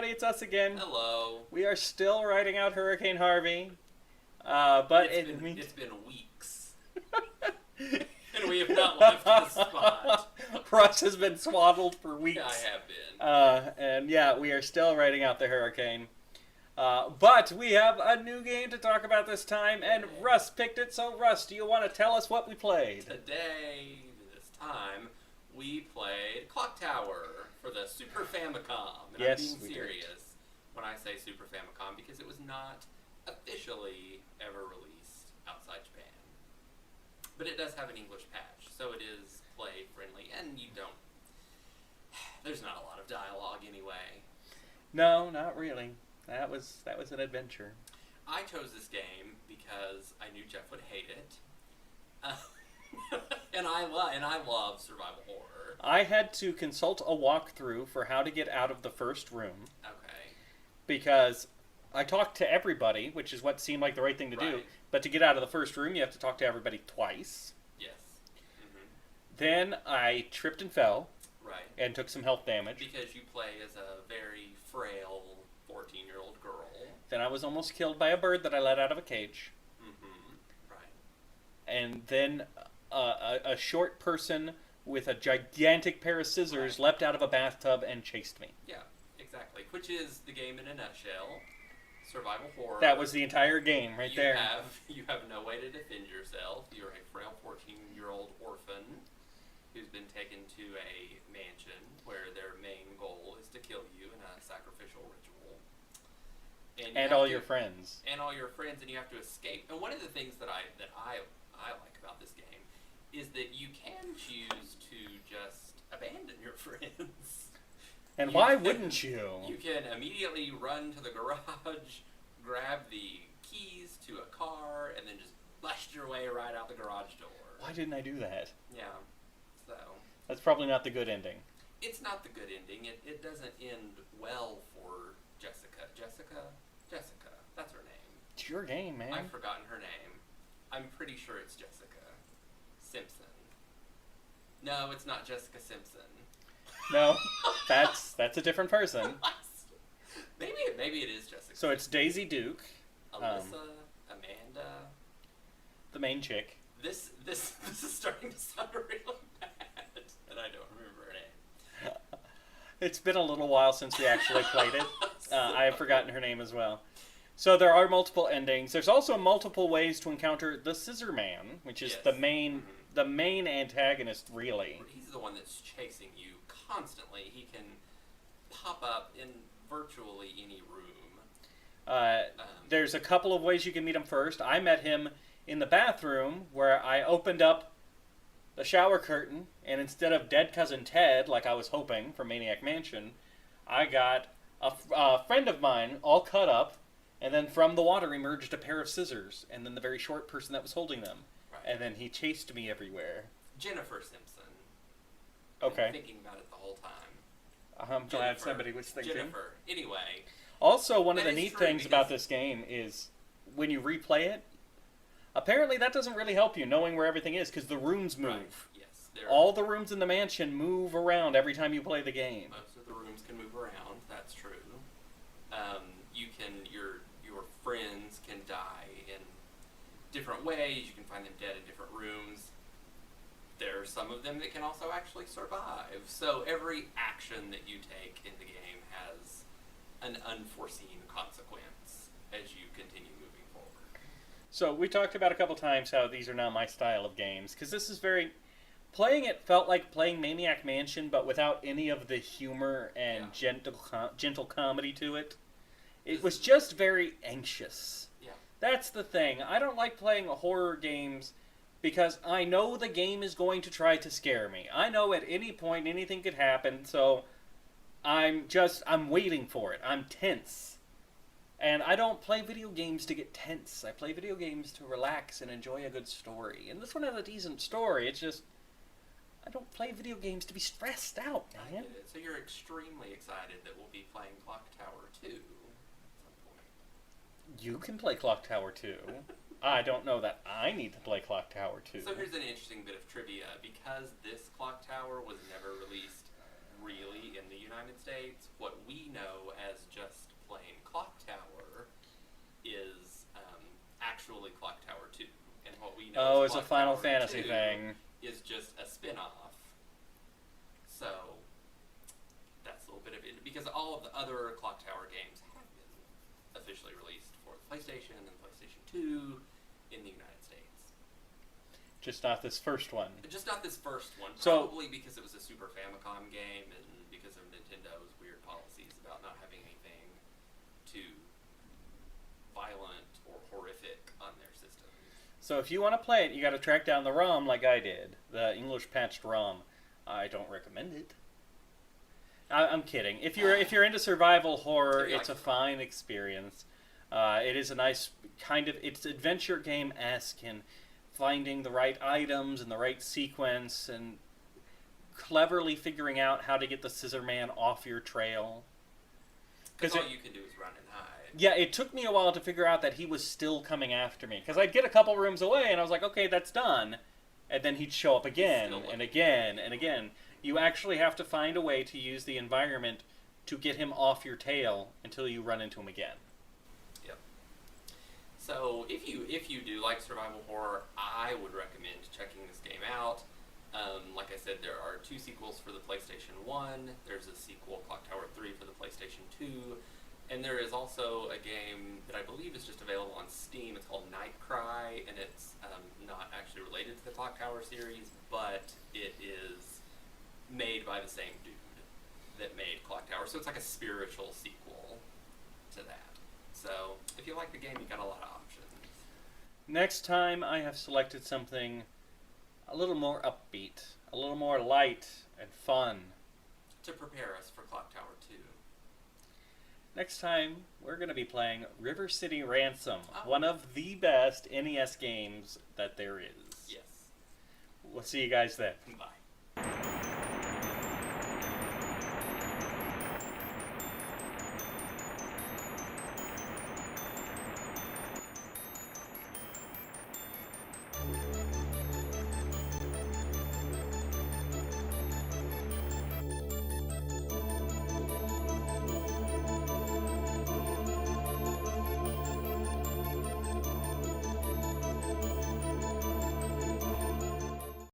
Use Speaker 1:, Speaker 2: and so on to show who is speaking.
Speaker 1: everybody, it's us again.
Speaker 2: Hello.
Speaker 1: We are still riding out Hurricane Harvey, but
Speaker 2: it's been weeks, and we have not left the spot.
Speaker 1: Russ has been swaddled for weeks.
Speaker 2: I have been.
Speaker 1: And yeah, we are still riding out the hurricane. But we have a new game to talk about this time, and Russ picked it. So, Russ, do you want to tell us what we played?
Speaker 2: Today, this time, we played Clock Tower for the Super Famicom. And
Speaker 1: Yes,
Speaker 2: I'm being serious when I say Super Famicom because it was not officially ever released outside Japan. But it does have an English patch, so it is play friendly, and you don't. There's not a lot of dialogue anyway.
Speaker 1: No, not really. That was an adventure.
Speaker 2: I chose this game because I knew Jeff would hate it, and I love survival horror.
Speaker 1: I had to consult a walkthrough for how to get out of the first room.
Speaker 2: Okay.
Speaker 1: Because I talked to everybody, which is what seemed like the right thing to do. But to get out of the first room, you have to talk to everybody twice.
Speaker 2: Yes. Mm-hmm.
Speaker 1: Then I tripped and fell.
Speaker 2: Right.
Speaker 1: And took some health damage.
Speaker 2: Because you play as a very frail 14-year-old girl.
Speaker 1: Then I was almost killed by a bird that I let out of a cage.
Speaker 2: Mm-hmm. Right.
Speaker 1: And then a short person with a gigantic pair of scissors leapt out of a bathtub and chased me.
Speaker 2: Yeah, exactly. Which is the game in a nutshell. Survival horror.
Speaker 1: That was the entire game right there.
Speaker 2: You have no way to defend yourself. You're a frail 14-year-old orphan who's been taken to a mansion where their main goal is to kill you in a sacrificial ritual.
Speaker 1: And all your friends.
Speaker 2: And all your friends, and you have to escape. And one of the things that I like about this game is that you can choose to just abandon your friends.
Speaker 1: And why wouldn't you?
Speaker 2: You can immediately run to the garage, grab the keys to a car, and then just blast your way right out the garage door.
Speaker 1: Why didn't I do that?
Speaker 2: Yeah, so...
Speaker 1: That's probably not the good ending.
Speaker 2: It's not the good ending. It doesn't end well for Jessica. Jessica, that's her name.
Speaker 1: It's your game, man.
Speaker 2: I've forgotten her name. I'm pretty sure it's Jessica Simpson. No, it's not Jessica Simpson.
Speaker 1: No, that's a different person.
Speaker 2: Maybe it is Jessica.
Speaker 1: So it's Daisy Duke,
Speaker 2: Alyssa, Amanda,
Speaker 1: the main chick.
Speaker 2: This is starting to sound really bad, and I don't remember her name.
Speaker 1: It's been a little while since we actually played it. I have forgotten her name as well. So there are multiple endings. There's also multiple ways to encounter the Scissor Man, which is the main antagonist, really.
Speaker 2: He's the one that's chasing you constantly. He can pop up in virtually any room.
Speaker 1: There's a couple of ways you can meet him first. I met him in the bathroom where I opened up the shower curtain, and instead of Dead Cousin Ted, like I was hoping for Maniac Mansion, I got a friend of mine all cut up, and then from the water emerged a pair of scissors, and then the very short person that was holding them.
Speaker 2: Right.
Speaker 1: And then he chased me everywhere.
Speaker 2: Jennifer Simpson.
Speaker 1: Okay.
Speaker 2: I've been thinking about it the whole time.
Speaker 1: I'm glad somebody was thinking.
Speaker 2: Jennifer. Anyway.
Speaker 1: Also, one of the neat things about this game is when you replay it, apparently that doesn't really help you knowing where everything is because the rooms move.
Speaker 2: Right. Yes.
Speaker 1: All the rooms in the mansion move around every time you play the game.
Speaker 2: Most of the rooms can move around. That's true. Your friends can die in different ways. You can find them dead in different rooms. There are some of them that can also actually survive. So every action that you take in the game has an unforeseen consequence as you continue moving forward.
Speaker 1: So we talked about a couple times how these are not my style of games, because this is very... Playing it felt like playing Maniac Mansion, but without any of the humor and gentle comedy to it. It was just very anxious.
Speaker 2: Yeah.
Speaker 1: That's the thing. I don't like playing horror games because I know the game is going to try to scare me. I know at any point anything could happen, so I'm waiting for it. I'm tense. And I don't play video games to get tense. I play video games to relax and enjoy a good story. And this one has a decent story. It's just, I don't play video games to be stressed out, man.
Speaker 2: I get it. So you're extremely excited that we'll be playing Clock Tower 2 at some point.
Speaker 1: You can play Clock Tower 2. I don't know that I need to play Clock Tower 2.
Speaker 2: So here's an interesting bit of trivia. Because this Clock Tower was never released really in the United States. What we know as just plain Clock Tower is actually Clock Tower 2. And what we know
Speaker 1: it's a Final Fantasy thing.
Speaker 2: Is just a spin-off. So that's a little bit of it. Because all of the other Clock Tower games have been officially released for the PlayStation and PlayStation 2 in the United States.
Speaker 1: Just not this first one.
Speaker 2: Just not this first one.
Speaker 1: So,
Speaker 2: probably because it was a Super Famicom game and because of Nintendo's weird policies about not having anything too violent or horrific on their system.
Speaker 1: So if you want to play it, you got to track down the ROM like I did, the English patched ROM. I don't recommend it. I'm kidding. If you're into survival horror, it's a fine experience. It is a nice kind of, it's adventure game-esque in finding the right items and the right sequence and cleverly figuring out how to get the scissor man off your trail.
Speaker 2: Because all you can do is run and hide.
Speaker 1: Yeah, it took me a while to figure out that he was still coming after me. Because I'd get a couple rooms away and I was like, okay, that's done. And then he'd show up again and again and again. You actually have to find a way to use the environment to get him off your tail until you run into him again.
Speaker 2: Yep. So if you do like survival horror, I would recommend checking this game out. Like I said, there are 2 sequels for the PlayStation 1. There's a sequel, Clock Tower 3, for the PlayStation 2. And there is also a game that I believe is just available on Steam. It's called Night Cry, and it's not actually related to the Clock Tower series, but it is made by the same dude that made Clock Tower. So it's like a spiritual sequel to that. So if you like the game, you got a lot of options.
Speaker 1: Next time, I have selected something a little more upbeat, a little more light and fun.
Speaker 2: To prepare us for Clock Tower 2.
Speaker 1: Next time, we're going to be playing River City Ransom, one of the best NES games that there is.
Speaker 2: Yes.
Speaker 1: We'll see you guys then.
Speaker 2: Bye.